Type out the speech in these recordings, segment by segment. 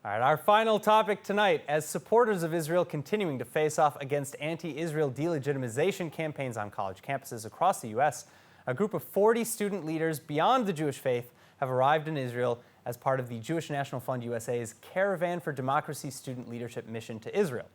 All right, our final topic tonight. As supporters of Israel continuing to face off against anti-Israel delegitimization campaigns on college campuses across the U.S., a group of 40 student leaders beyond the Jewish faith have arrived in Israel as part of the Jewish National Fund USA's Caravan for Democracy student leadership mission to Israel.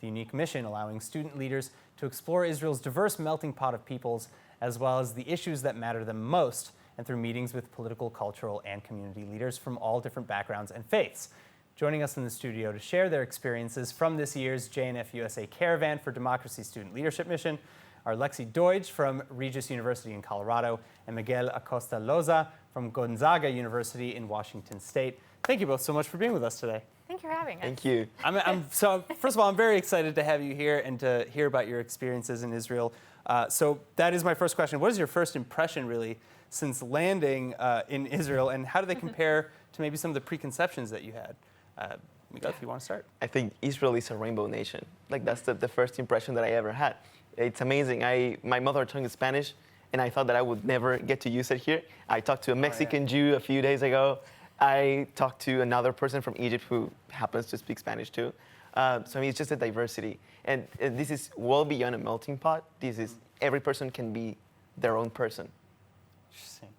The unique mission allowing student leaders to explore Israel's diverse melting pot of peoples, as well as the issues that matter to them most, and through meetings with political, cultural, and community leaders from all different backgrounds and faiths. Joining us in the studio to share their experiences from this year's JNF-USA Caravan for Democracy student leadership mission are Lexi Doidge from Regis University in Colorado and Miguel Acosta from Gonzaga University in Washington State. Thank you both so much for being with us today. Thank you for having us. Thank you. So first of all, I'm very excited to have you here and to hear about your experiences in Israel. So that is my first question. What is your first impression, really, since landing in Israel, and how do they compare to maybe some of the preconceptions that you had? Miguel, if you want to start. I think Israel is a rainbow nation. Like, that's the first impression that I ever had. It's amazing. My mother tongue is Spanish, and I thought that I would never get to use it here. I talked to a Mexican Jew a few days ago. I talked to another person from Egypt who happens to speak Spanish too. So I mean, it's just a diversity. And this is well beyond a melting pot. This is, every person can be their own person. Interesting.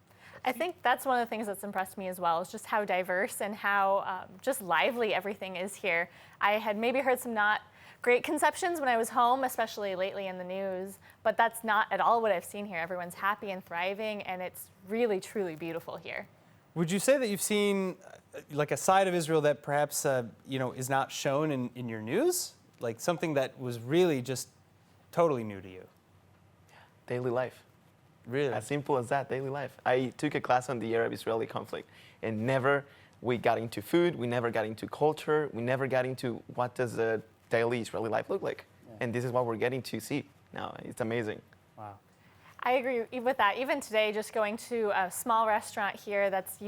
I think that's one of the things that's impressed me as well, is just how diverse and how just lively everything is here. I had maybe heard some not great conceptions when I was home, especially lately in the news, but that's not at all what I've seen here. Everyone's happy and thriving, and it's really, truly beautiful here. Would you say that you've seen like a side of Israel that perhaps is not shown in your news? Like something that was really just totally new to you? Daily life. Really? As simple as that, daily life. I took a class on the Arab-Israeli conflict, and never we got into food, we never got into culture, we never got into what does a daily Israeli life look like. Yeah. And this is what we're getting to see now. It's amazing. Wow. I agree with that. Even today, just going to a small restaurant here that's,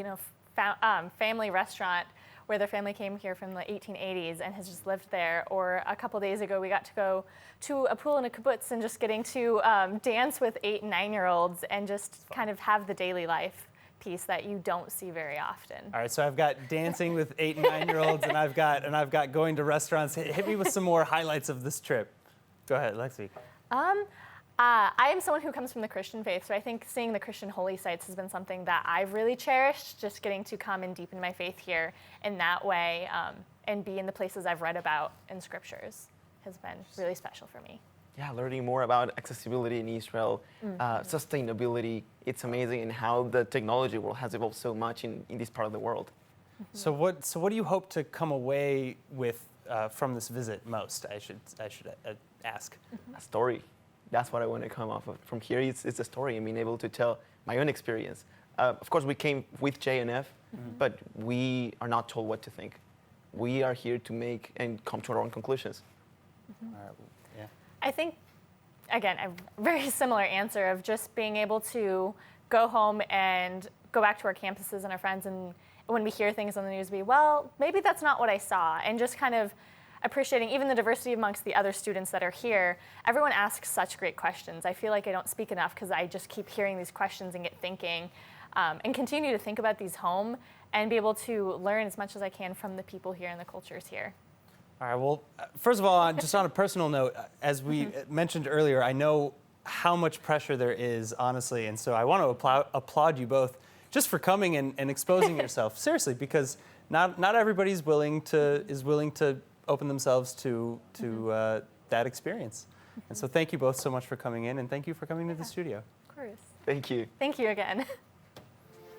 family restaurant where their family came here from the 1880s and has just lived there. Or a couple days ago, we got to go to a pool in a kibbutz and just getting to dance with 8- and 9-year-olds and just kind of have the daily life piece that you don't see very often. All right, so I've got dancing with 8- and 9-year-olds, and I've got going to restaurants. Hit me with some more highlights of this trip. Go ahead, Lexi. I am someone who comes from the Christian faith, so I think seeing the Christian holy sites has been something that I've really cherished, just getting to come and deepen my faith here in that way, and be in the places I've read about in scriptures has been really special for me. Yeah, learning more about accessibility in Israel, sustainability. It's amazing, and how the technology world has evolved so much in this part of the world. So what do you hope to come away with from this visit most? I should ask. A story. That's what I want to come off of. From here, it's a story. I mean, able to tell my own experience. Of course, we came with JNF, but we are not told what to think. We are here to make and come to our own conclusions. All right. Yeah. I think, again, a very similar answer of just being able to go home and go back to our campuses and our friends, and when we hear things on the news, well, maybe that's not what I saw, and just kind of appreciating even the diversity amongst the other students that are here. Everyone asks such great questions. I feel like I don't speak enough because I just keep hearing these questions and get thinking, and continue to think about these home and be able to learn as much as I can from the people here and the cultures here. All right, well, first of all, just on a personal note, as we mentioned earlier, I know how much pressure there is, honestly, and so I want to applaud you both just for coming and exposing yourself, seriously, because not everybody is willing to open themselves to that experience. And so thank you both so much for coming in, and thank you for coming to the studio. Of course. Thank you. Thank you again.